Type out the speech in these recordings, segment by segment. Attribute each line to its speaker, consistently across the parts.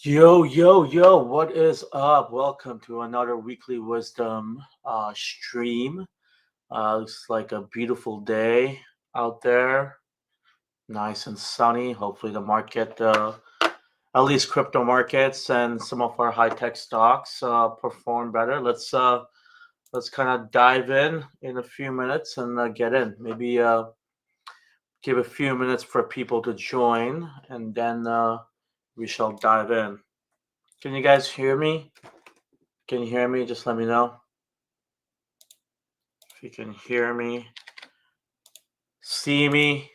Speaker 1: Yo, yo, yo, what is up? Welcome to another weekly wisdom stream. Looks like a beautiful day out there, nice and sunny. Hopefully, the market, at least crypto markets and some of our high tech stocks, perform better. Let's kind of dive in a few minutes and get in. Maybe give a few minutes for people to join, and then we shall dive in. Can you guys hear me? Can you hear me? Just let me know if you can hear me, see me,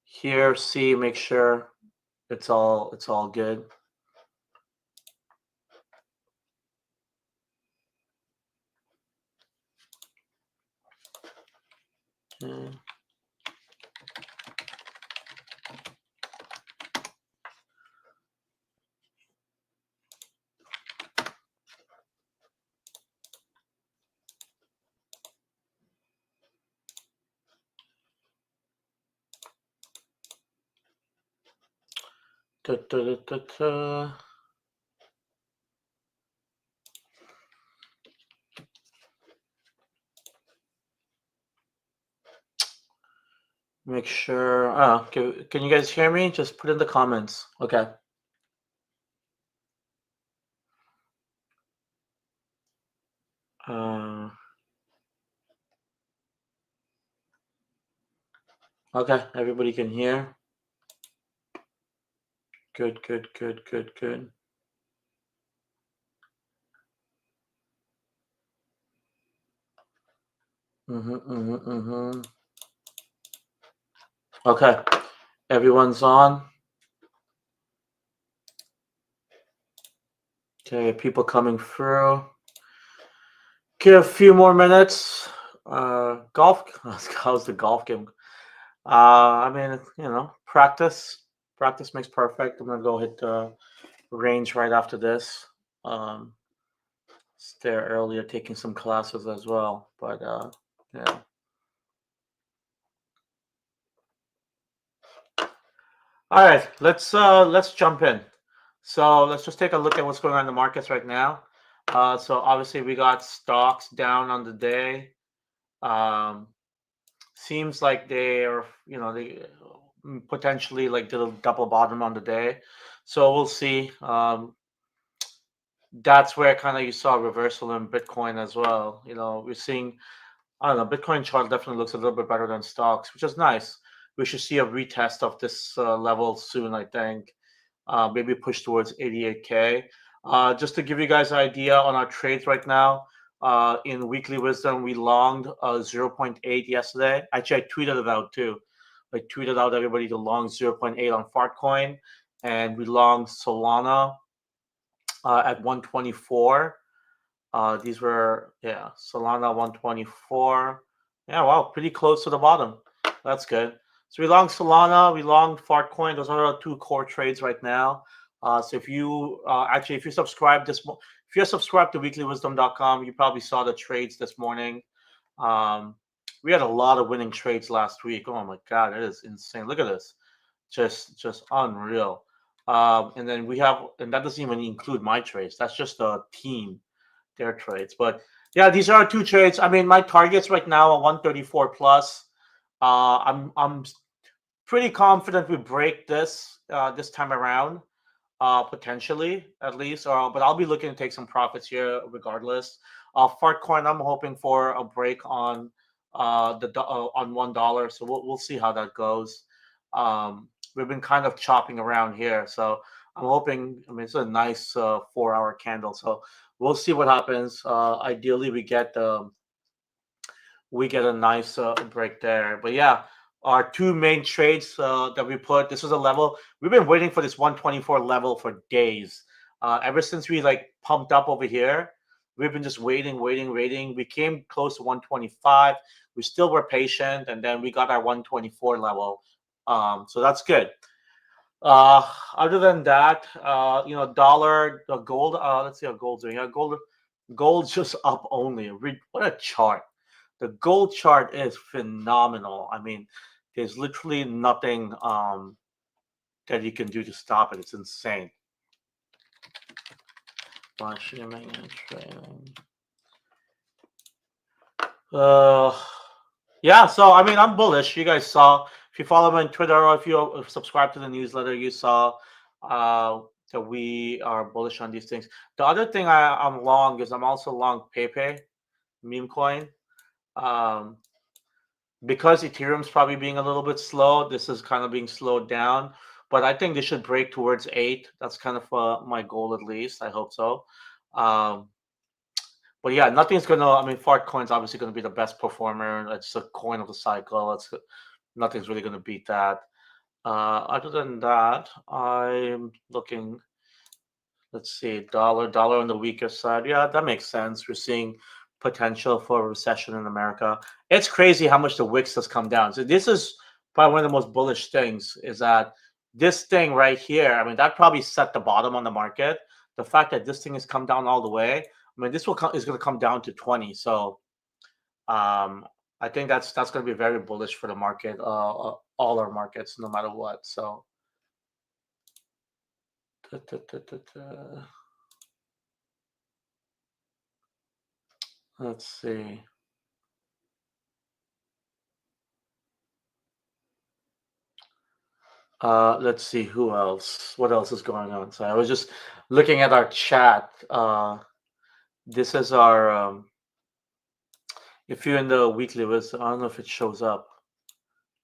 Speaker 1: hear, see. Make sure it's all good. Okay. Da, da, da, da, da. Make sure. Okay. Can you guys hear me? Just put in the comments. Okay. Uh, okay. Everybody can hear. Good. Good. Good. Good. Good. Mm-hmm. Okay. Everyone's on. Okay. People coming through. Give a few more minutes. Golf. How's the golf game? I mean, practice. Practice makes perfect. I'm gonna go hit the range right after this. Um, was there earlier taking some classes as well, but yeah. All right, let's jump in. So let's just take a look at what's going on in the markets right now. So obviously we got stocks down on the day. Um, Seems like they are, they potentially like did a double bottom on the day. So we'll see. That's where kind of you saw a reversal in Bitcoin as well. We're seeing, I don't know, Bitcoin chart definitely looks a little bit better than stocks, which is nice. We should see a retest of this level soon, I think. Maybe push towards 88K. Just to give you guys an idea on our trades right now, in Weekly Wisdom, we longed zero point 0.8 yesterday. Actually, I tweeted it out too. I tweeted out everybody to long zero point 0.8 on Fartcoin, and we long Solana at 124. These were, yeah, Solana 124. Yeah, wow, pretty close to the bottom. That's good. So we long Solana, we long Fartcoin. Those are our two core trades right now. So if you actually, if you subscribe if you're subscribed to weeklywisdom.com, you probably saw the trades this morning. Um, we had a lot of winning trades last week. Oh my God, it is insane. Look at this, just unreal. And then and that doesn't even include my trades. That's just a team, their trades. But yeah, these are two trades. I mean, my targets right now are 134 plus. I'm pretty confident we break this this time around, potentially at least. But I'll be looking to take some profits here regardless. Fartcoin, I'm hoping for a break on on $1. So we'll see how that goes. We've been kind of chopping around here, so I'm hoping. I mean, it's a nice 4-hour candle, so we'll see what happens. Ideally, we get a nice break there. But yeah, our two main trades that we put. This was a level we've been waiting for, this 124 level for days. Ever since we like pumped up over here, we've been just waiting, waiting, waiting. We came close to 125. We still were patient, and then we got our 124 level. So that's good. Other than that, dollar, the gold. Let's see how gold's doing. Gold's just up only. What a chart! The gold chart is phenomenal. I mean, there's literally nothing that you can do to stop it. It's insane. Live streaming and trading. Yeah. So I mean, I'm bullish. You guys saw. If you follow me on Twitter or if you subscribe to the newsletter, you saw that we are bullish on these things. The other thing I'm long is I'm also long Pepe meme coin. Um, because Ethereum's probably being a little bit slow, this is kind of being slowed down. But I think they should break towards 8. That's kind of my goal, at least. I hope so. Um, but yeah, nothing's gonna. I mean, Fart Coin's obviously gonna be the best performer. It's a coin of the cycle. It's nothing's really gonna beat that. Other than that, I'm looking. Let's see, dollar on the weaker side. Yeah, that makes sense. We're seeing potential for a recession in America. It's crazy how much the WIX has come down. So this is probably one of the most bullish things is that this thing right here, I mean, that probably set the bottom on the market. The fact that this thing has come down all the way, I mean, this is going to come down to 20. So I think that's going to be very bullish for the market, all our markets, no matter what. So. Let's see. Let's see who else. What else is going on? So I was just looking at our chat. This is our. If you're in the weekly list, I don't know if it shows up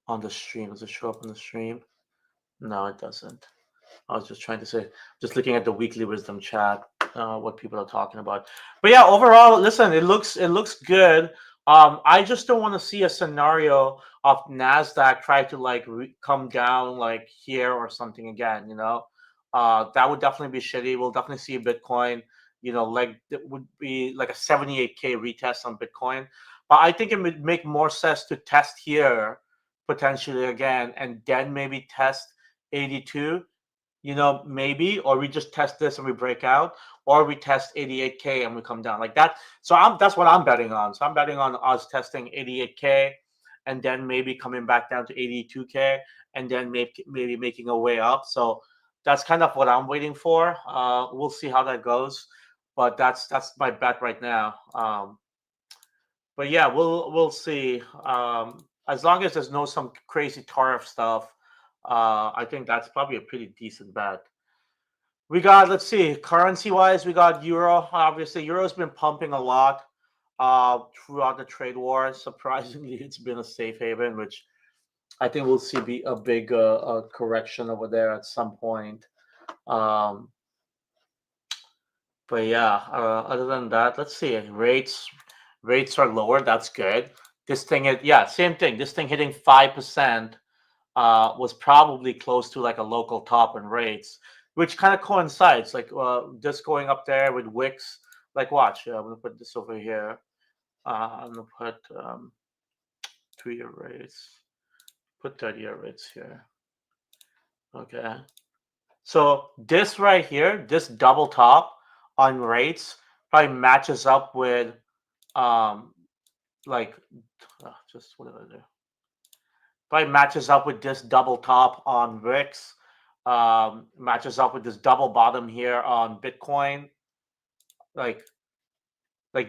Speaker 1: on the stream. Does it show up on the stream? No, it doesn't. I was just trying to say, just looking at the weekly wisdom chat, what people are talking about. But yeah, overall, listen, it looks good. I just don't want to see a scenario of Nasdaq try to like come down like here or something again. That would definitely be shitty. We'll definitely see Bitcoin. Like it would be like a 78K retest on Bitcoin. But I think it would make more sense to test here potentially again, and then maybe test 82, maybe, or we just test this and we break out, or we test 88K and we come down like that. So that's what I'm betting on. So I'm betting on us testing 88K and then maybe coming back down to 82K and then maybe making a way up. So that's kind of what I'm waiting for. We'll see how that goes, but that's my bet right now. But yeah, we'll see. As long as there's no some crazy tariff stuff, I think that's probably a pretty decent bet. We got, let's see, currency wise, we got euro. Obviously, euro's been pumping a lot throughout the trade war. Surprisingly, it's been a safe haven, which I think we'll see be a big correction over there at some point. But yeah, other than that, let's see. Rates are lower. That's good. This thing, same thing. This thing hitting 5% was probably close to like a local top in rates, which kind of coincides. Like this going up there with Wix. Like, watch. I'm gonna put this over here. I'm gonna put 2-year rates. Put 30-year rates here. Okay. So this right here, this double top on rates probably matches up with like just what did I do? Probably matches up with this double top on Wix. Matches up with this double bottom here on Bitcoin. Like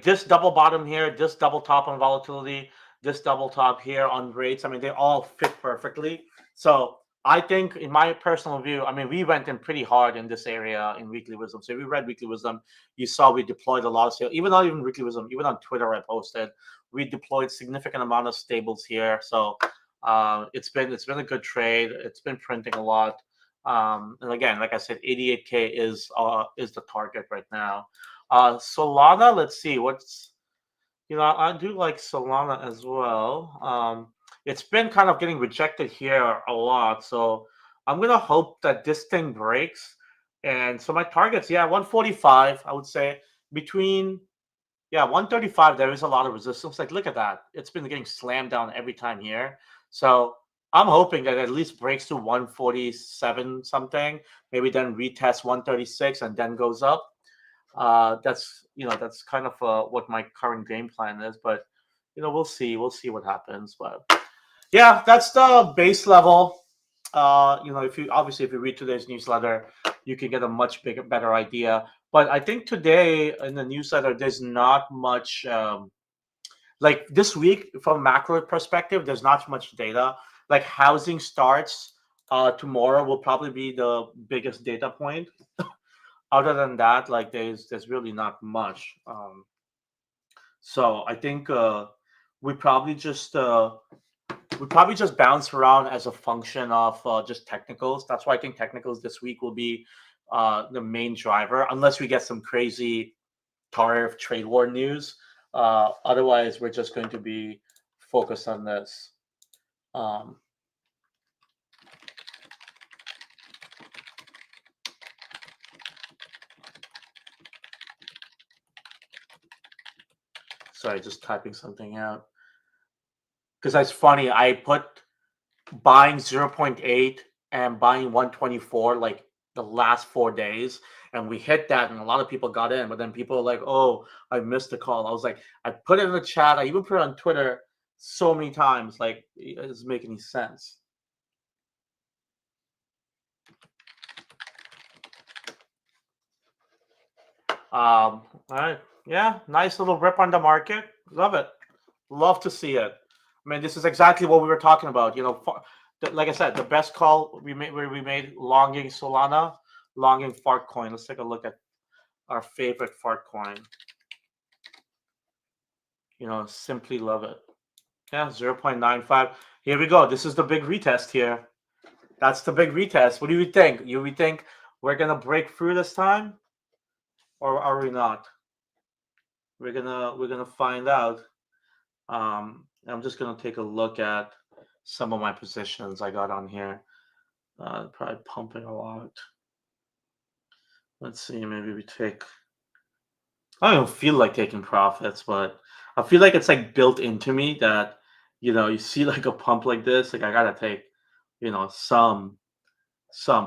Speaker 1: this double bottom here, this double top on volatility, this double top here on rates. I mean, they all fit perfectly. So I think, in my personal view, I mean, we went in pretty hard in this area in Weekly Wisdom. So if you read Weekly Wisdom, you saw we deployed a lot of sales. Even not even Weekly Wisdom, even on Twitter, I posted we deployed significant amount of stables here. So it's been a good trade. It's been printing a lot. And again, like I said, 88K is the target right now. Solana, let's see what's, I do like Solana as well. It's been kind of getting rejected here a lot, so I'm gonna hope that this thing breaks. And so my targets, 145, I would say between, 135. There is a lot of resistance. Like, look at that; it's been getting slammed down every time here. So I'm hoping that it at least breaks to 147 something, maybe then retest 136 and then goes up. That's kind of what my current game plan is, but we'll see what happens. But yeah, that's the base level. If you read today's newsletter, you can get a much better idea. But I think today in the newsletter, there's not much. Like this week, from a macro perspective, there's not much data. Like housing starts tomorrow will probably be the biggest data point. Other than that, like there's really not much. So I think we probably just bounce around as a function of just technicals. That's why I think technicals this week will be the main driver, unless we get some crazy tariff trade war news. Otherwise, we're just going to be focused on this. Um, Sorry, just typing something out. Because that's funny. I put buying 0.8 and buying 124 like the last 4 days, and we hit that, and a lot of people got in. But then people are like, "Oh, I missed the call." I was like, I put it in the chat. I even put it on Twitter so many times. Like, it doesn't make any sense. All right. Yeah, nice little rip on the market. Love it. Love to see it. I mean, this is exactly what we were talking about. Like I said, the best call we made where we made longing Solana, longing fart coin. Let's take a look at our favorite fart coin. Simply love it. Yeah, 0.95. Here we go. This is the big retest here. That's the big retest. What do you think? We think we're gonna break through this time, or are we not? We're gonna find out. I'm just gonna take a look at some of my positions I got on here. Probably pumping a lot. Let's see. Maybe we take. I don't feel like taking profits, but I feel like it's like built into me that you see like a pump like this, like I gotta take some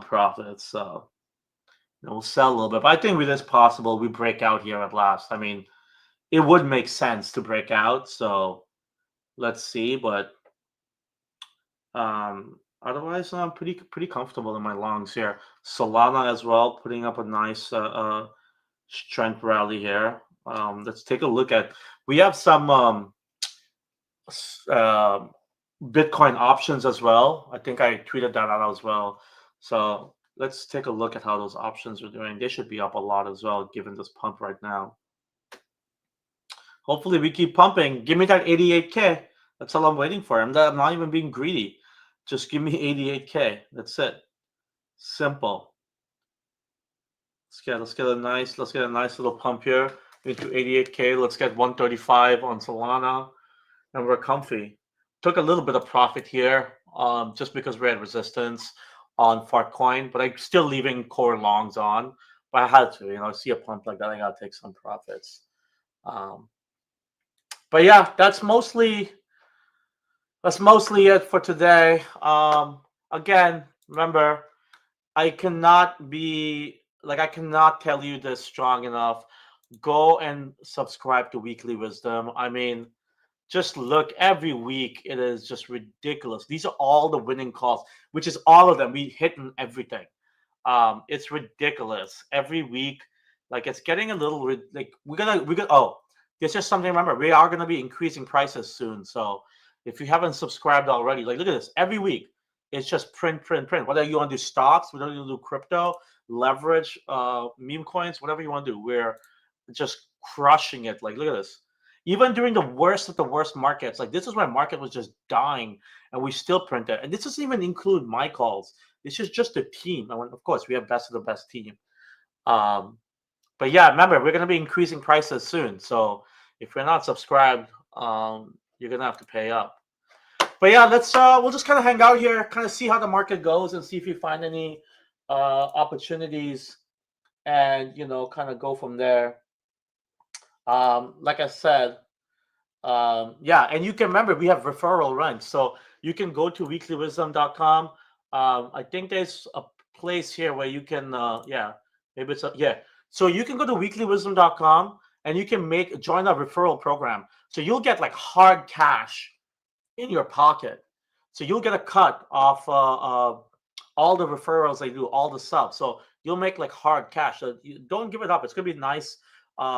Speaker 1: profits. So we'll sell a little bit, but I think it is possible we break out here at last. I mean, it would make sense to break out. So let's see, but otherwise, I'm pretty comfortable in my longs here. Solana as well, putting up a nice strength rally here. Let's take a look at. We have some Bitcoin options as well. I think I tweeted that out as well. So let's take a look at how those options are doing. They should be up a lot as well, given this pump right now. Hopefully, we keep pumping. Give me that 88K. That's all I'm waiting for. I'm not even being greedy. Just give me 88K. That's it. Simple. Let's get a nice little pump here into 88K. Let's get 135 on Solana, and we're comfy. Took a little bit of profit here, just because we're at resistance on Fartcoin, but I'm still leaving core longs on. But I had to, see a pump like that, I gotta take some profits. But yeah, that's mostly it for today. Again, remember, I cannot tell you this strong enough. Go and subscribe to Weekly Wisdom. I mean, just look every week. It is just ridiculous. These are all the winning calls, which is all of them. We hit everything. It's ridiculous every week. Like, it's getting a little like we're gonna. Oh, there's just something. Remember, we are gonna be increasing prices soon. So if you haven't subscribed already, like, look at this every week. It's just print. Whether you want to do stocks, whether you do crypto, leverage, meme coins, whatever you want to do, we're just crushing it. Like, look at this. Even during the worst of the worst markets, like this is when market was just dying, and we still print it. And this doesn't even include my calls. This is just a team. And of course, we have best of the best team. But yeah, remember, we're gonna be increasing prices soon. So if you're not subscribed, you're gonna have to pay up. But yeah, we'll just kind of hang out here, kind of see how the market goes, and see if you find any opportunities, and kind of go from there. Like I said, yeah, and you can remember we have referral runs, so you can go to weeklywisdom.com. I think there's a place here where you can, yeah, maybe yeah. So you can go to weeklywisdom.com and you can join a referral program. So you'll get like hard cash in your pocket. So you'll get a cut off all the referrals they do, all the subs. So you'll make like hard cash. So you don't give it up. It's gonna be nice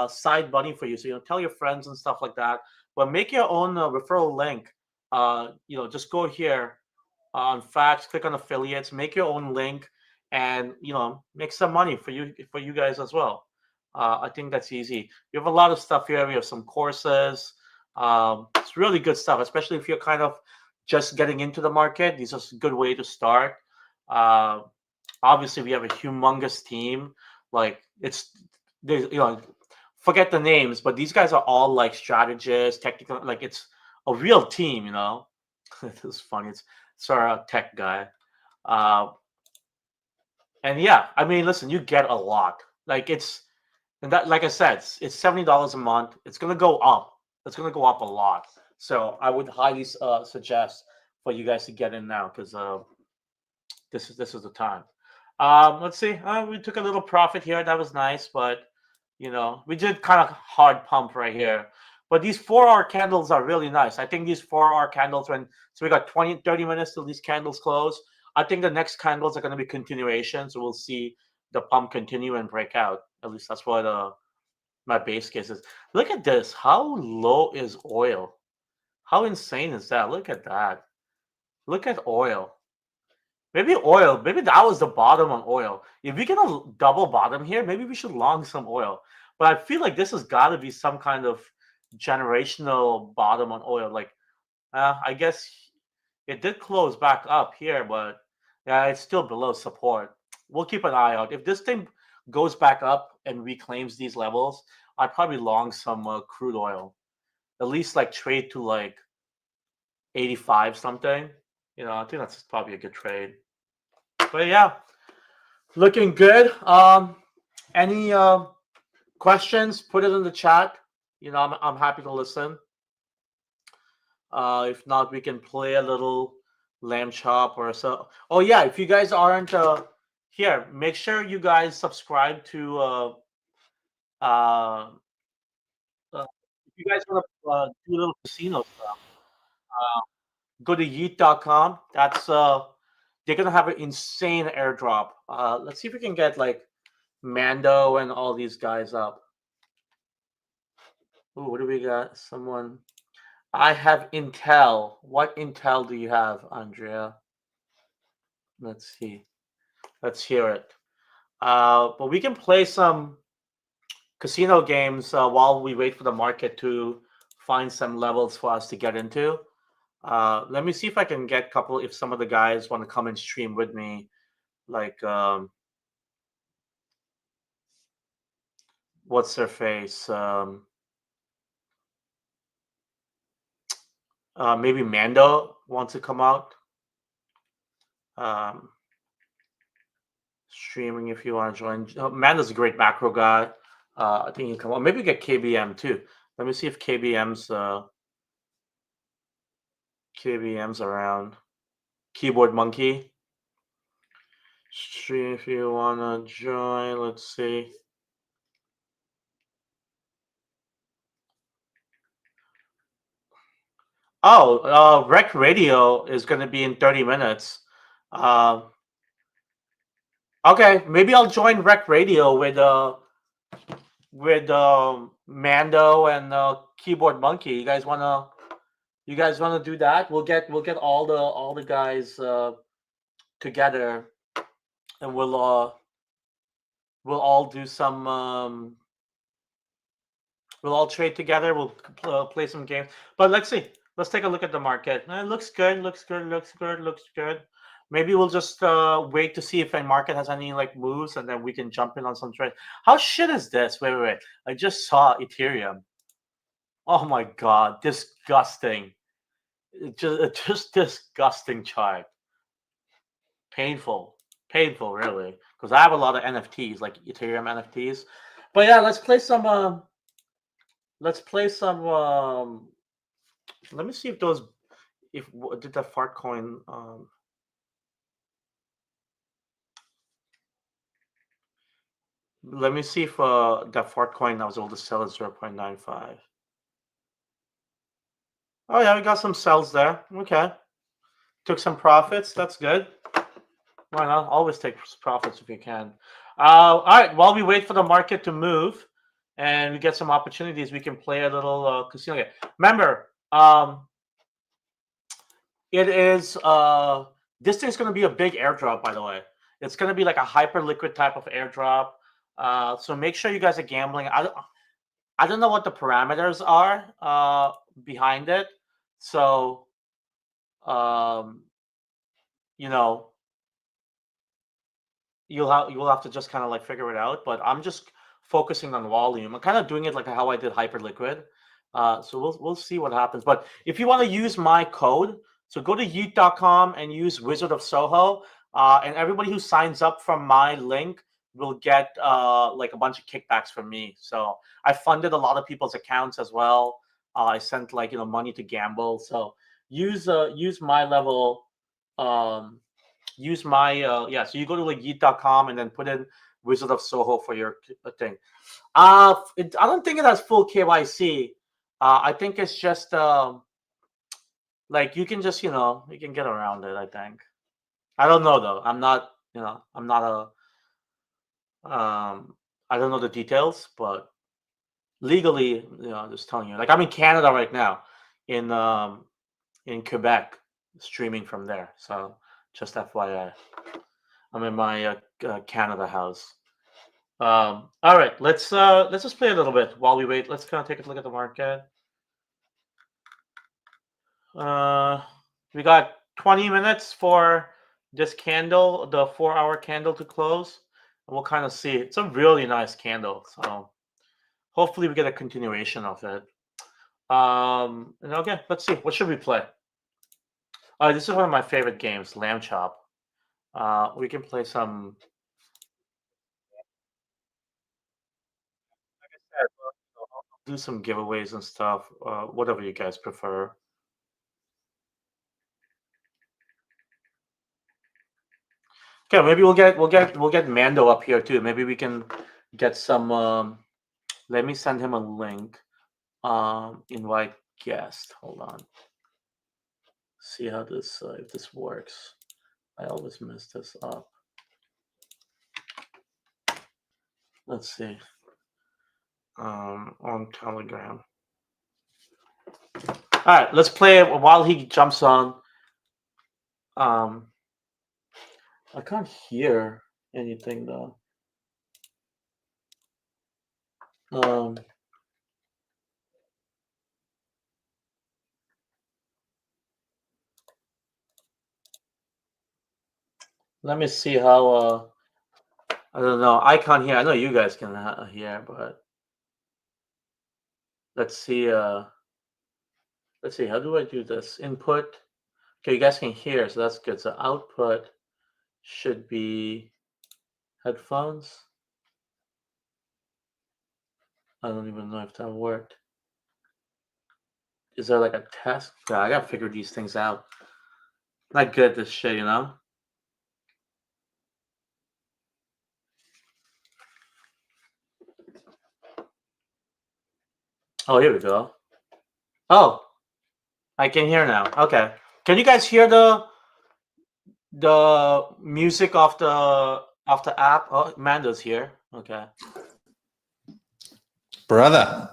Speaker 1: side money for you. So tell your friends and stuff like that. But make your own referral link. Just go here on facts, click on affiliates, make your own link, and make some money for you guys as well. I think that's easy. You have a lot of stuff here. We have some courses. It's really good stuff, especially if you're kind of just getting into the market. These are a good way to start. Uh, Obviously, we have a humongous team. Like forget the names, but these guys are all like strategists, technical. Like it's a real team. This is funny. It's our tech guy. Uh, and yeah, I mean, listen, you get a lot. And that, like I said, it's $70 a month. It's gonna go up. It's gonna go up a lot. So I would highly suggest for you guys to get in now because this is the time. Let's see. We took a little profit here. That was nice, but we did kind of hard pump right here. But these 4-hour candles are really nice. I think these 4-hour candles, so we got 20, 30 minutes till these candles close. I think the next candles are going to be continuation. So we'll see the pump continue and break out. At least that's what my base case is. Look at this. How low is oil? How insane is that? Look at that. Look at oil. Maybe that was the bottom on oil. If we get a double bottom here, maybe we should long some oil. But I feel like this has got to be some kind of generational bottom on oil. Like, I guess it did close back up here, but yeah, it's still below support. We'll keep an eye out. If this thing goes back up and reclaims these levels, I'd probably long some crude oil. At least like trade to like 85 something. I think that's probably a good trade. But yeah, looking good. Any questions? Put it in the chat. I'm happy to listen. If not, we can play a little lamb chop or so. Oh yeah, if you guys aren't here, make sure you guys subscribe to. If you guys want to do a little casino stuff, go to yeet.com. That's they're gonna have an insane airdrop. Let's see if we can get like Mando and all these guys up. Ooh, what do we got? Someone. I have Intel. What Intel do you have, Andrea? Let's see. Let's hear it. But we can play some casino games while we wait for the market to find some levels for us to get into. Let me see if I can get a couple. If some of the guys want to come and stream with me, like what's their face? Maybe Mando wants to come out. Streaming if you want to join. Mando's a great macro guy. I think he can come on. Maybe get KBM too. Let me see if KBM's around. Keyboard Monkey. Stream if you want to join. Let's see. Oh, Rec Radio is going to be in 30 minutes. Okay, maybe I'll join Rec Radio with Mando and Keyboard Monkey. You guys wanna do that? We'll get all the guys together, and we'll all do some. We'll all trade together. We'll play some games. But let's see. Let's take a look at the market. It looks good. Looks good. Looks good. Looks good. Maybe we'll just wait to see if the market has any like moves, and then we can jump in on some trade. How shit is this? Wait. I just saw Ethereum. Oh my god, disgusting. Just disgusting chart. Painful, really. Because I have a lot of NFTs, like Ethereum NFTs. But yeah, let's play some. Let's play some. Let me see if did that fart coin. Let me see if that fart coin I was able to sell at 0.95. Oh yeah, we got some sells there. Okay, took some profits. That's good. Why not? Always take profits if you can. All right. While we wait for the market to move and we get some opportunities, we can play a little casino game. Remember, it is this thing's going to be a big airdrop, by the way. It's going to be like a hyper liquid type of airdrop. So make sure you guys are gambling. I don't know what the parameters are behind it. So um, you know, you'll have to just kind of like figure it out. But I'm just focusing on volume. I'm kind of doing it like how I did Hyperliquid. So we'll see what happens. But if you want to use my code, so go to yeet.com and use Wizard of Soho. And everybody who signs up from my link will get like a bunch of kickbacks from me. So I funded a lot of people's accounts as well. I sent like money to gamble. So use my level. Use my so you go to like yeet.com and then put in Wizard of Soho for your thing. I don't think it has full KYC. I think it's just like you can just you can get around it. I think. I don't know though. I'm not I'm not a I don't know the details, but legally I'm just telling you. Like I'm in Canada right now, in Quebec, streaming from there. So just FYI. I'm in my Canada house. All right, let's just play a little bit while we wait. Let's kind of take a look at the market. We got 20 minutes for this candle, the 4-hour candle to close, and we'll kind of see. It's a really nice candle, so hopefully we get a continuation of it. And okay, let's see. What should we play? This is one of my favorite games, Lamb Chop. We can play some. Like I said, I'll do some giveaways and stuff. Whatever you guys prefer. Okay, maybe we'll get Mando up here too. Maybe we can get some. Let me send him a link. Invite guest. Hold on. See how this if this works. I always mess this up. Let's see. On Telegram. All right, let's play it while he jumps on. I can't hear anything though. Let me see how. I don't know. I can't hear. I know you guys can hear, but let's see. Let's see. How do I do this? Input. Okay, you guys can hear, so that's good. So output should be headphones. I don't even know if that worked. Is there like a test? Yeah, I gotta figure these things out. Not good at this shit, Oh, here we go. Oh, I can hear now. Okay. Can you guys hear the music of the app? Oh, Mando's here. Okay.
Speaker 2: Brother.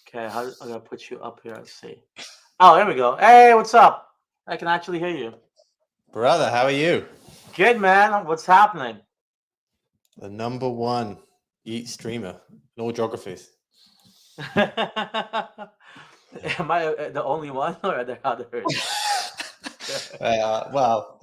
Speaker 1: Okay, I'm gonna put you up here. Let's see. Oh, there we go. Hey, what's up? I can actually hear you.
Speaker 2: Brother, how are you?
Speaker 1: Good, man. What's happening?
Speaker 2: The number one Yeet streamer in all geographies.
Speaker 1: Am I the only one, or are there others?
Speaker 2: Well,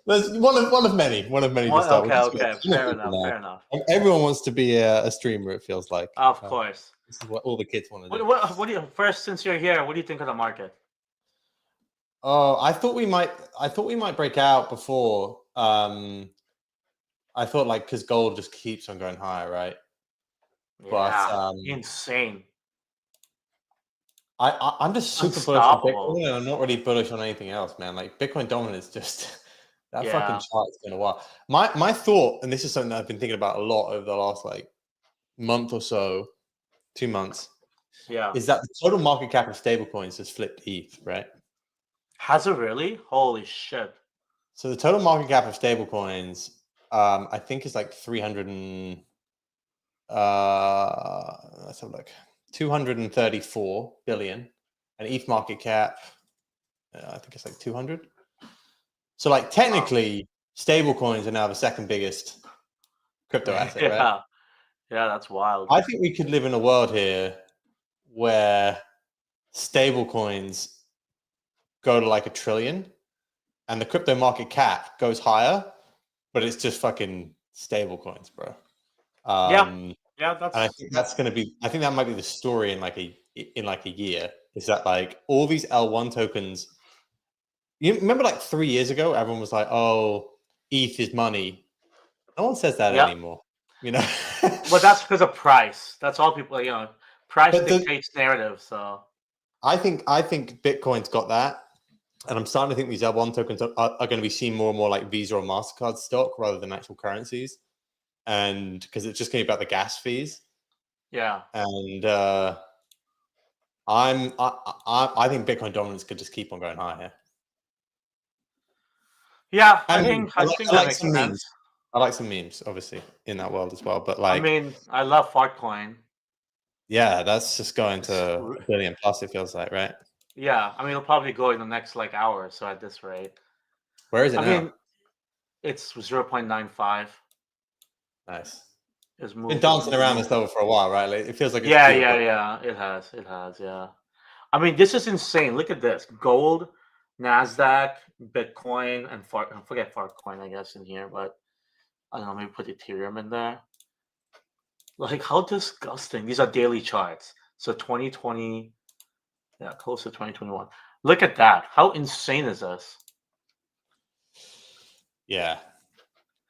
Speaker 2: there's one of many. One of many to start with.
Speaker 1: Okay. Fair enough.
Speaker 2: Everyone wants to be a streamer, it feels like.
Speaker 1: Of course.
Speaker 2: This is what all the kids want to do.
Speaker 1: What do you first, since you're here, what do you think of the market?
Speaker 2: Oh, I thought we might break out before. I thought because gold just keeps on going higher, right?
Speaker 1: Yeah,
Speaker 2: but
Speaker 1: insane.
Speaker 2: I'm just super bullish on Bitcoin. I'm not really bullish on anything else, man. Like Bitcoin dominance, just that fucking chart is going to wild. My thought, and this is something that I've been thinking about a lot over the last month or so, 2 months.
Speaker 1: Yeah,
Speaker 2: is that the total market cap of stablecoins has flipped ETH, right?
Speaker 1: Has it really? Holy shit!
Speaker 2: So the total market cap of stablecoins, I think, is like 300 and let's have a look, 234 billion, and ETH market cap, I think it's like 200. So, like, technically, stablecoins are now the second biggest crypto asset, right?
Speaker 1: Yeah, that's wild.
Speaker 2: I think we could live in a world here where stablecoins go to like $1 trillion, and the crypto market cap goes higher, but it's just fucking stablecoins, bro.
Speaker 1: Yeah,
Speaker 2: And I think that's going to be. I think that might be the story in like a year. Is that like all these L1 tokens? You remember like 3 years ago, everyone was like, "Oh, ETH is money." No one says that
Speaker 1: Yep.
Speaker 2: anymore. You know.
Speaker 1: But that's because of price. That's all people. Price
Speaker 2: But
Speaker 1: dictates narrative. So
Speaker 2: I think Bitcoin's got that, and I'm starting to think these L1 tokens are going to be seen more and more like Visa or Mastercard stock rather than actual currencies, and because it's just going to be about the gas fees.
Speaker 1: yeah.
Speaker 2: And I think Bitcoin dominance could just keep on going higher.
Speaker 1: Yeah, I
Speaker 2: And
Speaker 1: think
Speaker 2: I
Speaker 1: that
Speaker 2: like
Speaker 1: makes
Speaker 2: some
Speaker 1: sense.
Speaker 2: memes. I like some memes, obviously, in that world as well. But
Speaker 1: I
Speaker 2: like,
Speaker 1: mean, I love Fartcoin.
Speaker 2: yeah, that's just going
Speaker 1: It's
Speaker 2: to
Speaker 1: r-
Speaker 2: $1 billion plus. It feels like, right?
Speaker 1: yeah, I mean, it'll probably go in the next like hour or so at this rate.
Speaker 2: Where is it
Speaker 1: I
Speaker 2: now?
Speaker 1: mean, it's 0.95.
Speaker 2: Nice.
Speaker 1: Is
Speaker 2: Been
Speaker 1: moved.
Speaker 2: dancing around this level for a while, right? Like, it feels like it's
Speaker 1: Yeah,
Speaker 2: due,
Speaker 1: yeah,
Speaker 2: but
Speaker 1: yeah. It has. Yeah. I mean, this is insane. Look at this: gold, Nasdaq, Bitcoin, and I forget Fartcoin, I guess, in here, but I don't know. Maybe put Ethereum in there. Like, how disgusting! These are daily charts. So 2020, yeah, close to 2021. Look at that. How insane is this?
Speaker 2: yeah.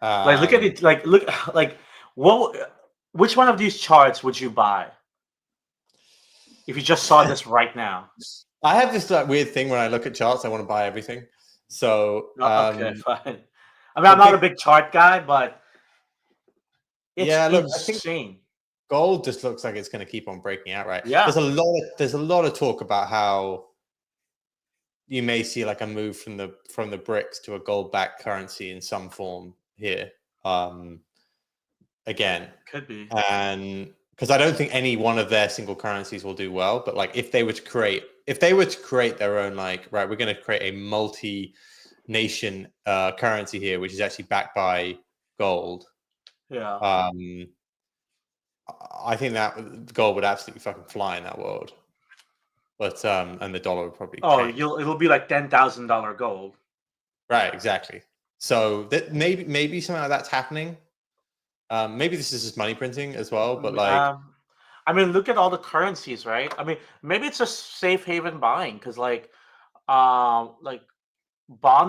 Speaker 1: Like, look at it. Like, look, like, what? Which one of these charts would you buy if you just saw this right now?
Speaker 2: I have this like weird thing when I look at charts, I want to buy everything. So
Speaker 1: Okay, fine. I mean,
Speaker 2: the
Speaker 1: I'm not a
Speaker 2: big
Speaker 1: big chart guy, but it's
Speaker 2: yeah, look, I think
Speaker 1: insane.
Speaker 2: gold just looks like it's going to keep on breaking out, right?
Speaker 1: Yeah.
Speaker 2: There's a lot of talk about how you may see like a move from the bricks to a gold backed currency in some form here. Again,
Speaker 1: Could be.
Speaker 2: and because I don't think any one of their single currencies will do well, but like if they were to create their own, like, right, we're going to create a multi-nation currency here, which is actually backed by gold.
Speaker 1: Yeah.
Speaker 2: I think that gold would absolutely fucking fly in that world, but and the dollar would probably
Speaker 1: Oh,
Speaker 2: tank.
Speaker 1: it'll be like $10,000 gold.
Speaker 2: Right, exactly. So that maybe something like that's happening. Maybe this is just money printing as well, but like,
Speaker 1: I mean, look at all the currencies, right? I mean, maybe it's just safe haven buying because, like bonds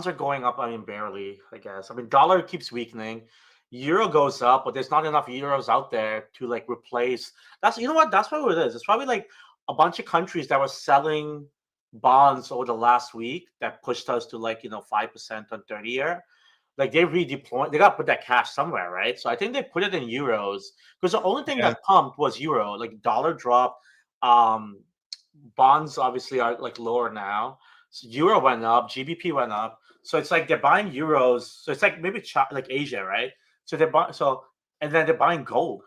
Speaker 1: are going up. I mean, barely, I guess. I mean, dollar keeps weakening, euro goes up, but there's not enough euros out there to like replace. That's what. That's what it is. It's probably like a bunch of countries that were selling bonds over the last week that pushed us to 5% on 30-year. Like they redeploy, they got to put that cash somewhere, right? So I think they put it in euros because the only thing
Speaker 2: yeah,
Speaker 1: that pumped was euro. Like dollar dropped, um, bonds obviously are like lower now. So euro went up, GBP went up. So it's like they're buying euros. So it's like maybe like Asia, right? So they're buying and then they're buying gold.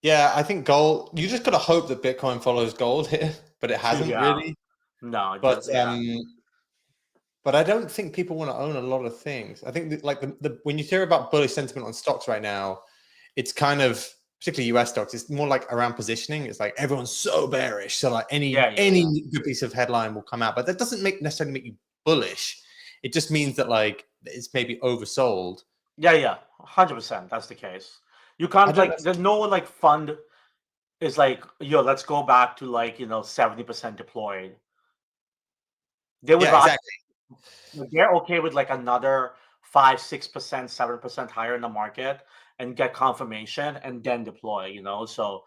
Speaker 2: yeah, I think gold. You just gotta hope that Bitcoin follows gold here, but it hasn't
Speaker 1: Yeah.
Speaker 2: really.
Speaker 1: No, it
Speaker 2: But
Speaker 1: does. Yeah.
Speaker 2: I don't think people want to own a lot of things. I think that, like the when you hear about bullish sentiment on stocks right now, it's kind of particularly US stocks. It's more like around positioning. It's like everyone's so bearish, so like
Speaker 1: Yeah.
Speaker 2: any good piece of headline will come out, but that doesn't necessarily make you bullish. It just means that like it's maybe oversold.
Speaker 1: Yeah. 100%. That's the case. You
Speaker 2: I
Speaker 1: can't
Speaker 2: don't know.
Speaker 1: there's no like fund is like, yo, let's go back to 70% deployed. They would
Speaker 2: Yeah,
Speaker 1: rather
Speaker 2: exactly.
Speaker 1: they're okay with like another 5, 6%, 7% higher in the market and get confirmation and then deploy. So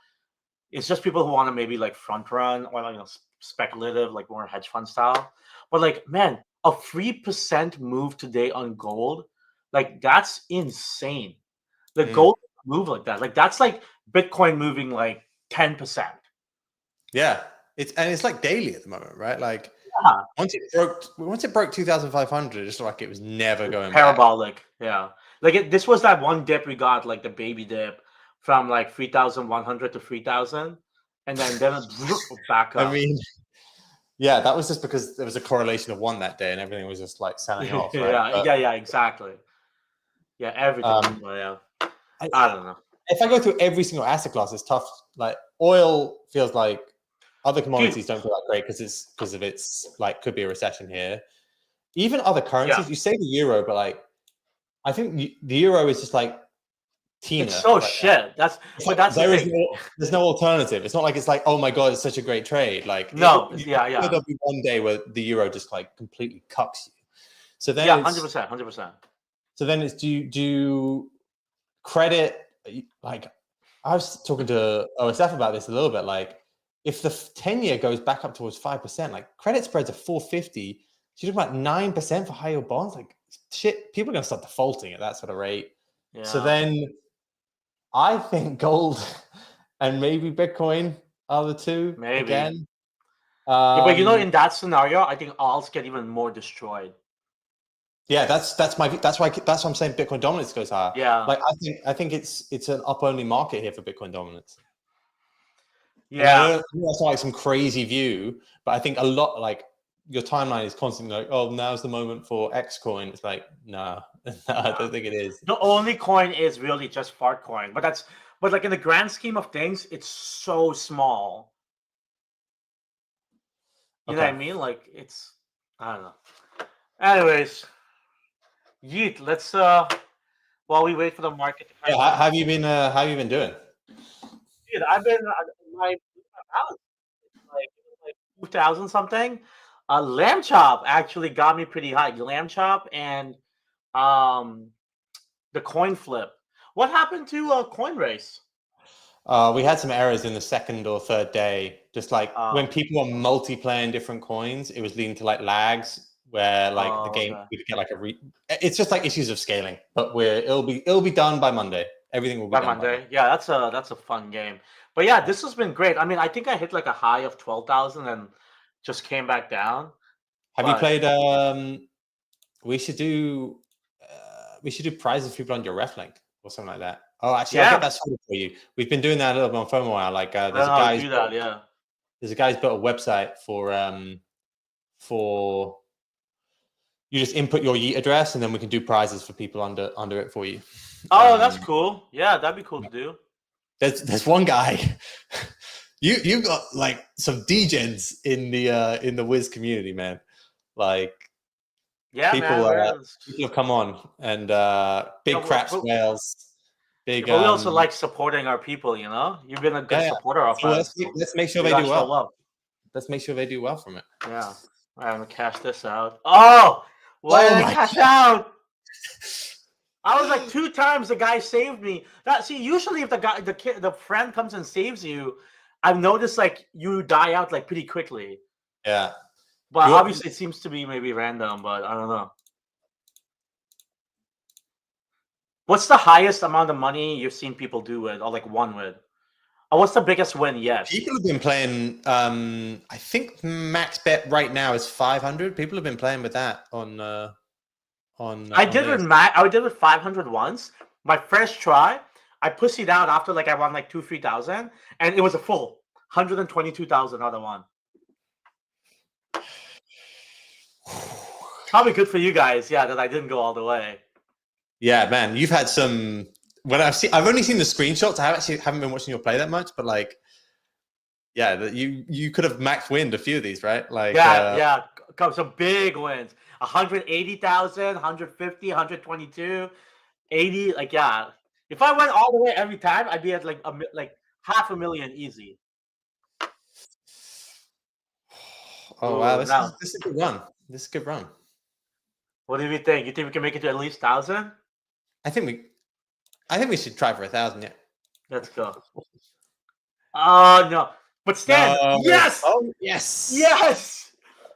Speaker 1: it's just people who want to maybe like front run or speculative, like more hedge fund style. But like, man, a 3% move today on gold, like that's insane. The
Speaker 2: Mm.
Speaker 1: gold move like that. Like that's like Bitcoin moving like 10%.
Speaker 2: Yeah, it's like daily at the moment, right? Like Once it broke 2,500, it's like it was never going
Speaker 1: parabolic.
Speaker 2: back.
Speaker 1: Yeah, like this was that one dip we got, like the baby dip from like 3,100 to 3,000, and then back up.
Speaker 2: I mean, yeah, that was just because there was a correlation of one that day, and everything was just like selling off, right?
Speaker 1: Yeah, exactly. Yeah, everything. Yeah, I don't know.
Speaker 2: If I go through every single asset class, it's tough. Like oil feels like other commodities don't feel that great because of its like could be a recession here. Even other currencies, you say the euro, but like I think the euro is just like Tina.
Speaker 1: It's so shit. That's the thing.
Speaker 2: There's no alternative. It's not like it's like, oh my god, it's such a great trade. Like
Speaker 1: no,
Speaker 2: there'll be one day where the euro just like completely cucks you. So then
Speaker 1: 100%.
Speaker 2: So then it's do you credit, like I was talking to OSF about this a little bit, like if the 10-year goes back up towards 5%, like credit spreads are 450, so you're talking about 9% for high yield bonds, like shit, people are going to start defaulting at that sort of rate. Yeah. So then I think gold and maybe Bitcoin are the two again.
Speaker 1: But in that scenario, I think alts get even more destroyed.
Speaker 2: Yeah, that's why I'm saying Bitcoin dominance goes higher.
Speaker 1: Yeah,
Speaker 2: like I think it's an up only market here for Bitcoin dominance.
Speaker 1: Yeah,
Speaker 2: that's like some crazy view, but I think a lot like your timeline is constantly like, oh, now's the moment for X coin. It's like, nah, I don't think it is.
Speaker 1: The only coin is really just fart coin, but like in the grand scheme of things, it's so small. You know what I mean? Like it's, I don't know. Anyways, Yeet, let's while we wait for the market to
Speaker 2: how have you been doing?
Speaker 1: Dude, I've been my house like 2,000 something. Lamb chop actually got me pretty high. Lamb chop and the coin flip. What happened to coin race?
Speaker 2: We had some errors in the second or third day. Just like when people were multiplaying different coins, it was leading to like lags where like the game we get like it's just like issues of scaling. But it'll be done by Monday. Everything will be done by Monday.
Speaker 1: Yeah, that's a fun game. But yeah, this has been great. I mean, I think I hit like a high of 12,000 and just came back down.
Speaker 2: Have you played? We should do prizes for people on your ref link or something like that. Oh, actually, I'll get that sorted for you. We've been doing that a little bit on FOMO. Like, there's a guy who's built a website for you just input your Yeet address, and then we can do prizes for people under it for you.
Speaker 1: Oh, that's cool. Yeah, that'd be cool to do.
Speaker 2: There's one guy. You got like some degens in the Wiz community, man. Like,
Speaker 1: yeah,
Speaker 2: people have come on and big craps whales. Big.
Speaker 1: But we also like supporting our people. You know, you've been a good supporter of us.
Speaker 2: Let's make sure they do well. Let's make sure they do well from it.
Speaker 1: Yeah, I'm gonna cash this out. Oh, why did I cash out? I was like 2 times the guy saved me. Usually if the friend comes and saves you, I've noticed like you die out like pretty quickly.
Speaker 2: Yeah.
Speaker 1: But obviously it seems to be maybe random, but I don't know. What's the highest amount of money you've seen people do with, or like won with? Or what's the biggest win yet?
Speaker 2: People have been playing, I think max bet right now is 500. People have been playing with that on I did
Speaker 1: with 500 once. My first try, I pussied out after like I won like 2,000-3,000, and it was a full 122,000 other one. Probably good for you guys, yeah, that I didn't go all the way.
Speaker 2: Yeah, man, you've had some. I've only seen the screenshots. I haven't been watching you play that much, but like, yeah, you could have max winned a few of these, right? Like,
Speaker 1: some big wins. 180,000, 150, 122, 80. Like, yeah, if I went all the way every time, I'd be at like $500,000 easy.
Speaker 2: Oh wow, this is a good run. This is a good run.
Speaker 1: What do you think? You think we can make it to at least 1,000?
Speaker 2: I think we should try for 1,000. Yeah.
Speaker 1: Let's go. Oh no! But Stan, yes!
Speaker 2: Oh yes!
Speaker 1: Yes!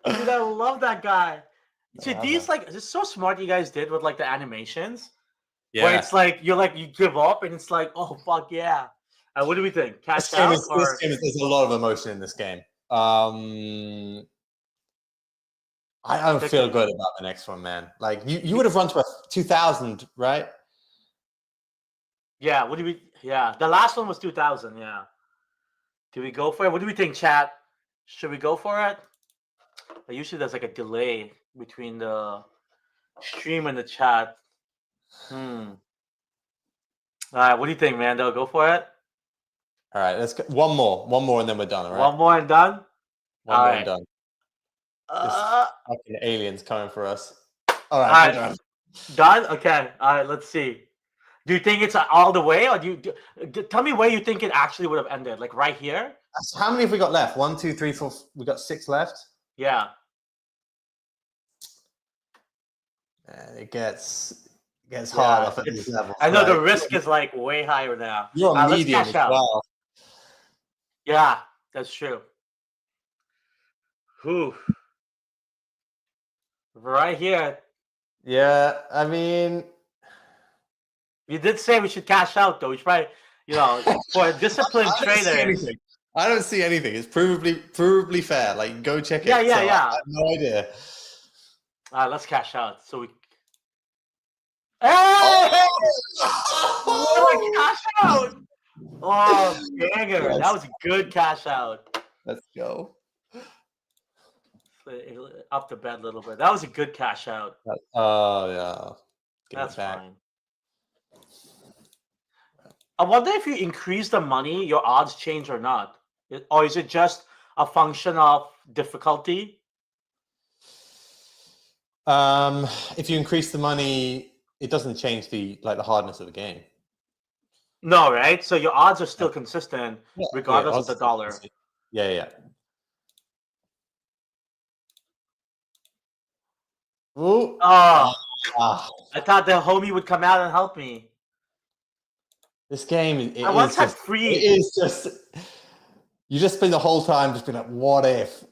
Speaker 1: Dude, I love that guy. See, these it's so smart you guys did with like the animations. Yeah. Where it's like you give up and it's like, oh fuck yeah. What do we think?
Speaker 2: Cash out? There's a lot of emotion in this game. I don't feel good about the next one, man. Like you would have run to a 2,000, right?
Speaker 1: Yeah. What do we? Yeah, the last one was 2,000. Yeah. Do we go for it? What do we think, chat? Should we go for it? Usually there's like a delay between the stream and the chat. All right. What do you think, Mando? Go for it.
Speaker 2: All right. Let's go. One more, and then we're done. All right.
Speaker 1: One more and done.
Speaker 2: One more and done. This fucking aliens coming for us. All right. Done.
Speaker 1: Done. Okay. All right. Let's see. Do you think it's all the way, or do you tell me where you think it actually would have ended? Like right here?
Speaker 2: So how many have we got left? 1, 2, 3, 4. We got 6 left.
Speaker 1: Yeah.
Speaker 2: And it gets hard off at these levels.
Speaker 1: I know the risk is like way higher now.
Speaker 2: You're on medium as well.
Speaker 1: Yeah, that's true. Whew. Right here.
Speaker 2: Yeah, I mean,
Speaker 1: you did say we should cash out, though. We should probably, for a disciplined trader.
Speaker 2: I don't see anything. It's provably fair. Like, go check it.
Speaker 1: Yeah.
Speaker 2: I have no idea.
Speaker 1: All right, let's cash out. So we. Hey! Oh, cash out! Oh, banger! Yes. That was a good cash out.
Speaker 2: Let's go.
Speaker 1: Up the bet a little bit. That was a good cash out.
Speaker 2: Oh yeah.
Speaker 1: That's fine. I wonder if you increase the money, your odds change or not, or is it just a function of difficulty?
Speaker 2: If you increase the money, it doesn't change the hardness of the game.
Speaker 1: No, right? So your odds are still consistent regardless of the dollar.
Speaker 2: Yeah. Ooh.
Speaker 1: I thought the homie would come out and help me.
Speaker 2: This game,
Speaker 1: I once had free.
Speaker 2: It is just. You just spend the whole time just being like, "What if?"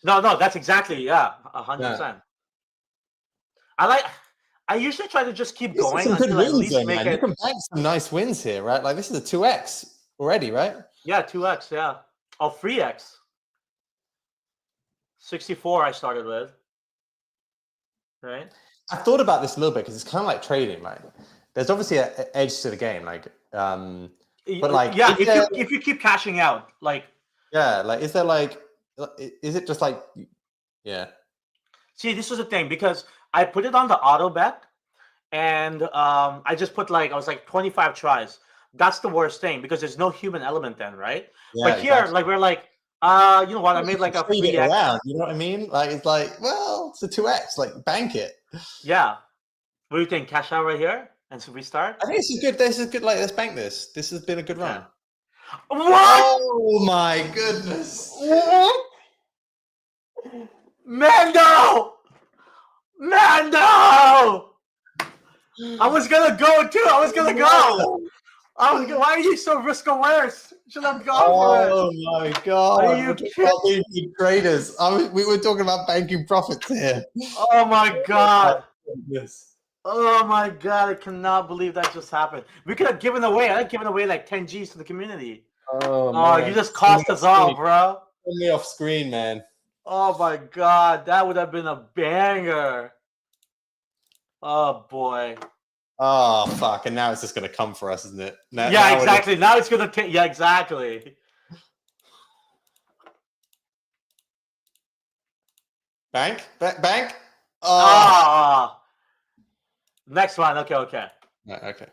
Speaker 1: No, that's exactly 100%. I usually try to just keep going until at least make it.
Speaker 2: You can bank some nice wins here, right? Like this is a 2x already, right?
Speaker 1: Yeah, 2x. Yeah. Oh, 3x. 64 I started with. Right.
Speaker 2: I thought about this a little bit because it's kind of like trading. Like, there's obviously an edge to the game. Like, but like,
Speaker 1: if you keep cashing out, like,
Speaker 2: is there like, is it just like,
Speaker 1: See, this was the thing because I put it on the auto bet, and I just put I was like 25 tries. That's the worst thing because there's no human element then, right?
Speaker 2: Yeah,
Speaker 1: but here, we're like. You know what? I made like a 3x.
Speaker 2: Around, you know what I mean? Like it's like, well, it's a 2x. Like bank it.
Speaker 1: Yeah. What do you think? Cash out right here and so restart.
Speaker 2: I think this is good. This is good. Like let's bank this. This has been a good run.
Speaker 1: What?
Speaker 2: Oh my goodness!
Speaker 1: Mando! I was gonna go too. Why are you so risk averse? Should have gone for it.
Speaker 2: Oh my god! Are you kidding? Traders. We were talking about banking profits here.
Speaker 1: Oh my god! Oh my god! I cannot believe that just happened. We could have given away. I had given away like 10 G's to the community.
Speaker 2: Oh,
Speaker 1: you just cost us all, bro.
Speaker 2: Put me off screen, man.
Speaker 1: Oh my god, that would have been a banger. Oh boy.
Speaker 2: Oh fuck! And now it's just gonna come for us, isn't it?
Speaker 1: Now exactly. Now it's gonna take. Yeah, exactly.
Speaker 2: Bank.
Speaker 1: Oh. Next one. Okay.
Speaker 2: Okay.
Speaker 1: Okay.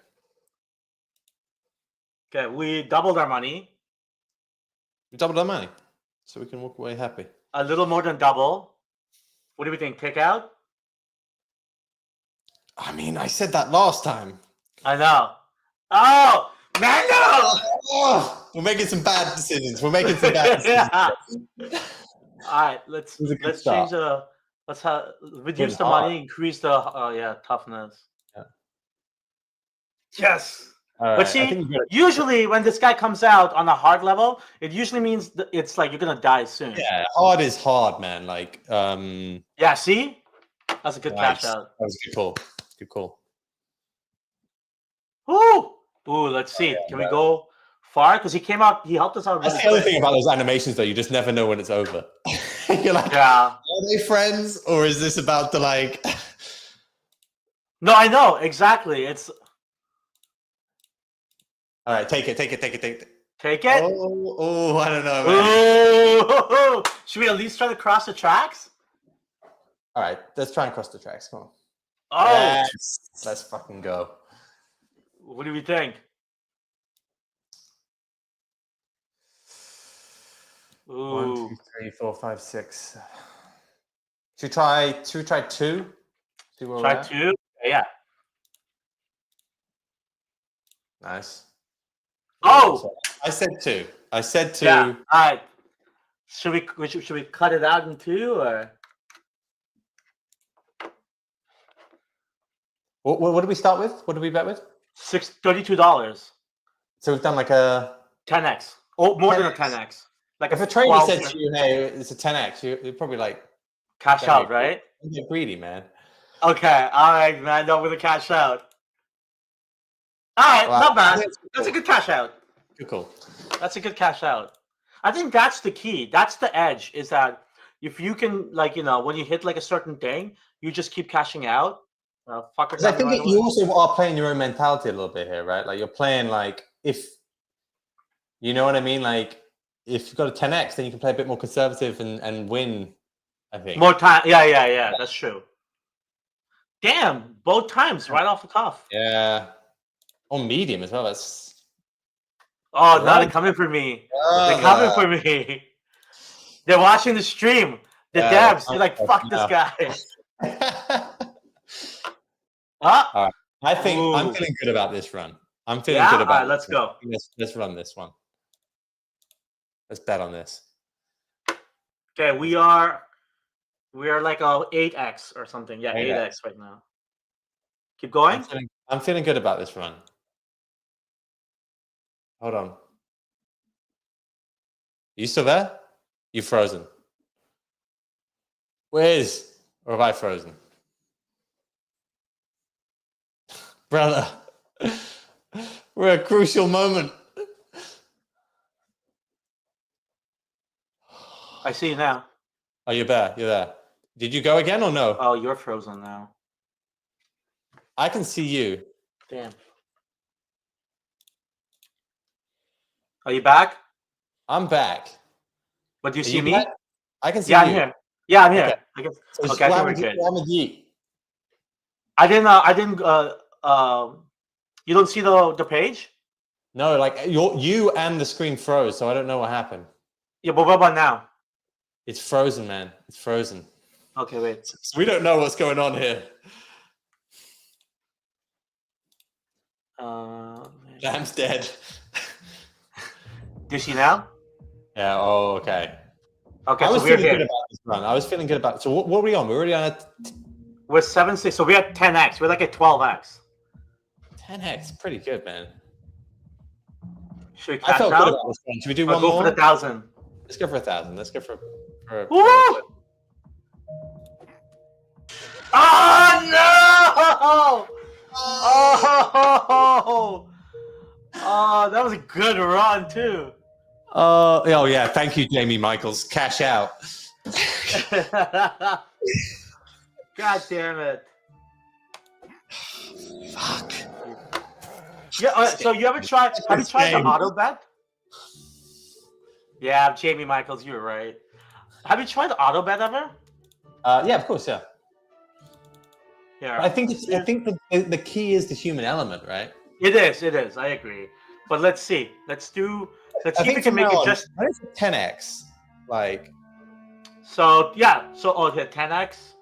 Speaker 1: We doubled our money.
Speaker 2: We doubled our money, so we can walk away happy.
Speaker 1: A little more than double. What do we think? Kick out?
Speaker 2: I mean, I said that last time.
Speaker 1: I know. Oh, Mando!
Speaker 2: We're making some bad decisions. All
Speaker 1: right, let's change the. Let's reduce the money, increase the toughness.
Speaker 2: Yeah.
Speaker 1: Yes. But see, usually when this guy comes out on a hard level, it usually means it's like you're gonna die soon.
Speaker 2: Yeah, hard is hard, man. Like,
Speaker 1: yeah. See, that's a good cash out.
Speaker 2: That was a good call. Good call.
Speaker 1: Ooh, let's see. Can we go far? Because he came out, he helped us out.
Speaker 2: That's the other thing about those animations, though. You just never know when it's over. You're like,
Speaker 1: yeah.
Speaker 2: Are they friends, or is this about to like?
Speaker 1: No, I know exactly. It's
Speaker 2: All right, take it.
Speaker 1: take it.
Speaker 2: Oh, I don't know, man.
Speaker 1: Ooh. Should we at least try to cross the tracks?
Speaker 2: All right, let's try and cross the tracks. Come on.
Speaker 1: Oh,
Speaker 2: yes. Let's fucking go.
Speaker 1: What do we think? Ooh.
Speaker 2: 1, 2, 3, 4, 5, 6. Should we try 2? Try 2.
Speaker 1: Try 2. Yeah.
Speaker 2: Nice.
Speaker 1: Oh,
Speaker 2: I said 2. I said 2.
Speaker 1: Yeah. All right. Should we cut it out in 2 or?
Speaker 2: What did we start with? What did we bet with?
Speaker 1: $32.
Speaker 2: So we've done like a
Speaker 1: 10x. Oh, more
Speaker 2: 10x.
Speaker 1: than a 10x. Like
Speaker 2: if a trader said to you, "Hey, it's a 10x," you'd probably like
Speaker 1: cash out, right?
Speaker 2: You get greedy, man.
Speaker 1: Okay, all right, man. No, we're gonna cash out. All right, well, not bad. That's a good cash out.
Speaker 2: Cool.
Speaker 1: That's a good cash out. I think that's the key. That's the edge. Is that if you can, like, when you hit like a certain thing, you just keep cashing out.
Speaker 2: Because I think you also are playing your own mentality a little bit here, right? Like you're playing like if you know what I mean. Like if you've got a 10x, then you can play a bit more conservative and win. I think
Speaker 1: more time. Yeah. That's true. Damn, both times right off the cuff.
Speaker 2: Yeah, on medium as well. That's
Speaker 1: now they're coming for me. They're coming for me. They're watching the stream. The devs. They're like, fuck this guy.
Speaker 2: All right. I think I'm feeling good about this run. I'm feeling good about it.
Speaker 1: All right, let's go.
Speaker 2: Let's run this one. Let's bet on this.
Speaker 1: Okay, we are like a 8x or something. Yeah, 8x right now. Keep going.
Speaker 2: I'm feeling good about this run. Hold on. You still there? You frozen? Where's or have I frozen? Brother, we're at a crucial moment.
Speaker 1: I see you now.
Speaker 2: Oh, you're there. You're there. Did you go again or no?
Speaker 1: Oh, you're frozen now.
Speaker 2: I can see you.
Speaker 1: Damn. Are you back?
Speaker 2: I'm back.
Speaker 1: But do you see me?
Speaker 2: Back? I can see
Speaker 1: you.
Speaker 2: I'm
Speaker 1: here. Yeah, I'm here.
Speaker 2: Okay.
Speaker 1: Okay, I think we're good. I didn't. You don't see the page?
Speaker 2: No, like you and the screen froze, so I don't know what happened.
Speaker 1: Yeah, but what about now?
Speaker 2: It's frozen, man. It's frozen.
Speaker 1: Okay, wait.
Speaker 2: So we don't know what's going on here. Jam's dead.
Speaker 1: Do you see now?
Speaker 2: Yeah. Oh, okay.
Speaker 1: Okay,
Speaker 2: I was
Speaker 1: so we're
Speaker 2: feeling
Speaker 1: here.
Speaker 2: good about this run. I was feeling good about it. So what are we on? We're already on a...
Speaker 1: We're 7-6. So we're at 10x. We're like at 12x.
Speaker 2: 10x, pretty good, man.
Speaker 1: Should we cash out?
Speaker 2: Good about this one. Should we do one more?
Speaker 1: Go for 1,000.
Speaker 2: Let's go for 1,000. Let's go for
Speaker 1: Woo! Oh no! Oh, that was a good run too.
Speaker 2: Oh yeah, thank you, Jamie Michaels. Cash out.
Speaker 1: God damn it!
Speaker 2: Fuck.
Speaker 1: Yeah. So you ever tried? Have you tried the auto bet? Yeah, Jamie Michaels, you're right. Have you tried the auto bet ever?
Speaker 2: Yeah, of course, yeah.
Speaker 1: Yeah.
Speaker 2: I think the key is the human element, right?
Speaker 1: It is. I agree. But let's see. Let's see if we can make it just
Speaker 2: 10x. Like.
Speaker 1: So yeah. So here 10x.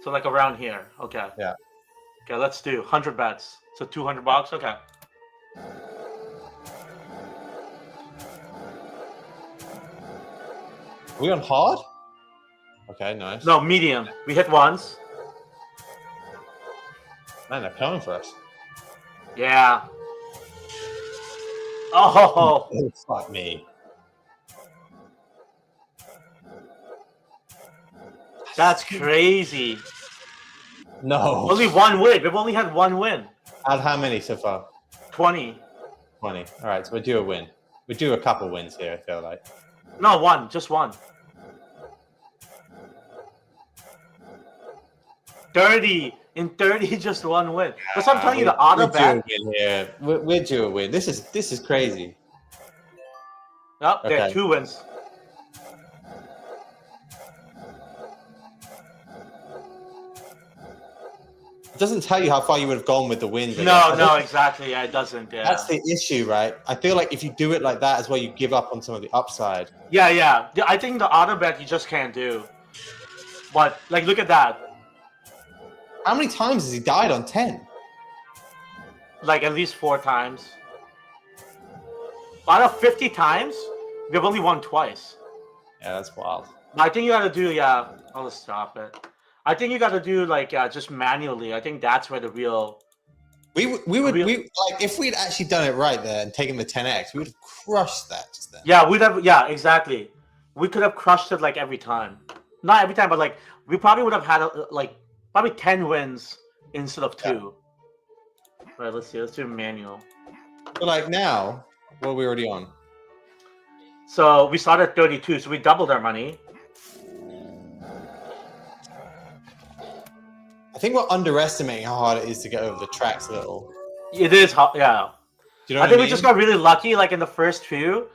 Speaker 1: So like around here. Okay.
Speaker 2: Yeah.
Speaker 1: Okay, let's do 100 bets. So $200. Okay.
Speaker 2: Are we on hard? Okay, nice.
Speaker 1: No, medium. We hit once.
Speaker 2: Man, they're coming for us.
Speaker 1: Yeah. Oh.
Speaker 2: Fuck me.
Speaker 1: That's crazy.
Speaker 2: No.
Speaker 1: Only one win. We've only had one win.
Speaker 2: Out of how many so far?
Speaker 1: 20.
Speaker 2: 20. All right, so we're due a win. We're due a couple wins here, I feel like.
Speaker 1: No, one. Just one. 30. In 30, just one win. That's what I'm telling you. The auto bet.
Speaker 2: We're due a win. This is crazy.
Speaker 1: Oh, they have 2 wins.
Speaker 2: It doesn't tell you how far you would have gone with the wins.
Speaker 1: No, exactly. Yeah, it doesn't. Yeah.
Speaker 2: That's the issue, right? I feel like if you do it like that as well, you give up on some of the upside.
Speaker 1: Yeah. I think the auto bet you just can't do. But like, look at that.
Speaker 2: How many times has he died on 10?
Speaker 1: Like at least 4 times. Out of 50 times, we've only won twice.
Speaker 2: Yeah, that's wild.
Speaker 1: I think you got to do. Yeah, I'll just stop it. I think you got to do like just manually. I think that's where the real.
Speaker 2: We would like if we'd actually done it right there and taken the 10x, we would have crushed that just then.
Speaker 1: Yeah, we'd have. Yeah, exactly. We could have crushed it like every time. Not every time, but like we probably would have had like probably 10 wins instead of 2. Yeah. Right. Let's see. Let's do manual.
Speaker 2: But like now, what are we already on?
Speaker 1: So we started at 32, so we doubled our money.
Speaker 2: I think we're underestimating how hard it is to get over the tracks a little.
Speaker 1: It is hard, yeah.
Speaker 2: Do you know
Speaker 1: I think we just got really lucky, like in the first few.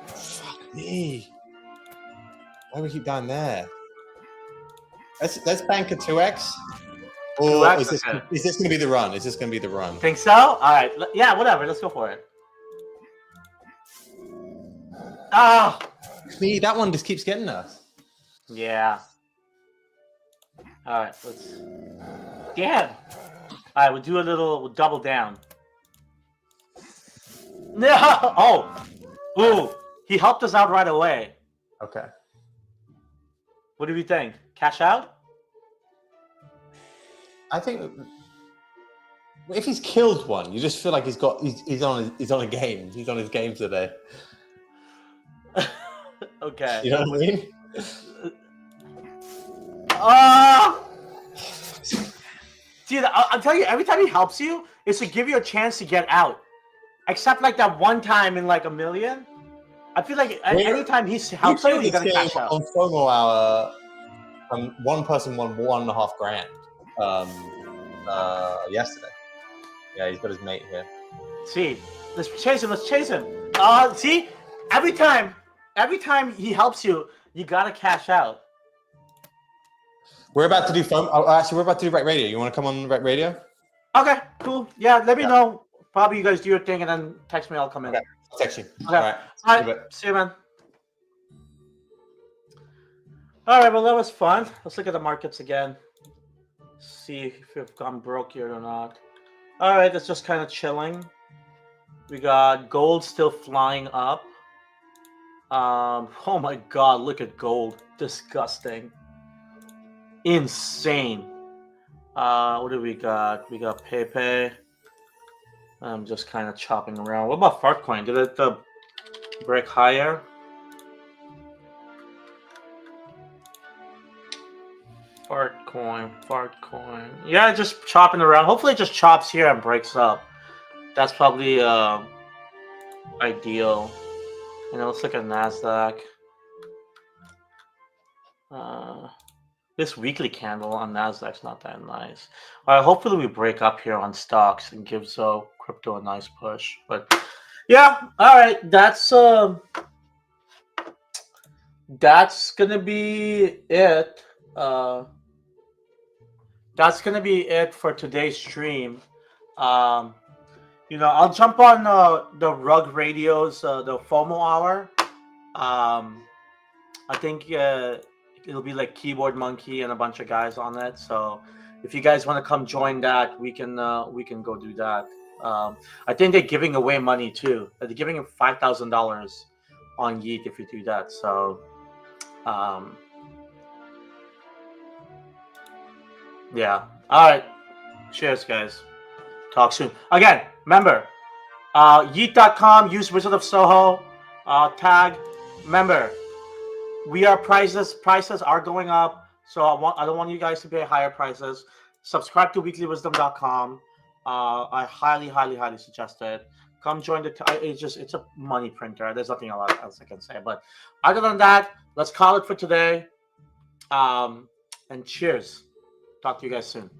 Speaker 2: Fuck me. Why do we keep down there? Let's bank a 2x. Or
Speaker 1: 2x?
Speaker 2: is this going to be the run? Is this going to be the run?
Speaker 1: Think so? All right. Yeah, whatever. Let's go for it. Ah!
Speaker 2: Me, that one just keeps getting us.
Speaker 1: Yeah. All right, let's. Damn. All right, we'll double down. No. Oh. Ooh. He helped us out right away.
Speaker 2: Okay.
Speaker 1: What do you think? Cash out?
Speaker 2: I think if he's killed one, you just feel like he's on a game. He's on his game today.
Speaker 1: Okay.
Speaker 2: You know what I mean?
Speaker 1: Dude, I'll tell you, every time he helps you, it's to give you a chance to get out. Except like that one time in like a million. I feel like every time he helps you, you're gonna cash out.
Speaker 2: On FOMO Hour, one person won $1.5 grand yesterday. Yeah, he's got his mate here.
Speaker 1: See, let's chase him. See, every time he helps you, you gotta cash out.
Speaker 2: We're about to do FOMO. Actually, we're about to do Rec Radio. You want to come on Rec Radio?
Speaker 1: Okay, cool. Yeah, let me know. Probably you guys do your thing and then text me. I'll come in.
Speaker 2: Okay. I'll text you.
Speaker 1: Okay.
Speaker 2: All right.
Speaker 1: See you, man. All right, well, that was fun. Let's look at the markets again. See if we've gone broke here or not. All right, it's just kind of chilling. We got gold still flying up. Oh my God, look at gold. Disgusting. Insane. What do we got? We got Pepe. I'm just kind of chopping around. What about Fartcoin? Did it break higher? Fartcoin. Yeah, just chopping around. Hopefully it just chops here and breaks up. That's probably ideal. You know, let's look at NASDAQ. This weekly candle on NASDAQ's not that nice. All right, hopefully we break up here on stocks and gives crypto a nice push. But yeah, all right, that's gonna be it. That's gonna be it for today's stream. You know, I'll jump on the Rug Radios, the FOMO Hour. I think it'll be like Keyboard Monkey and a bunch of guys on it. So if you guys want to come join that, we can go do that. I think they're giving away money too. They're giving him $5,000 on Yeet if you do that. So yeah. All right. Cheers, guys. Talk soon. Again, remember, yeet.com, use Wizard of Soho, tag. Remember, prices are going up, so I don't want you guys to pay higher prices. Subscribe to weeklywisdom.com. I highly suggest it. Come join the. It's a money printer. There's nothing else I can say. But other than that, let's call it for today. And cheers. Talk to you guys soon.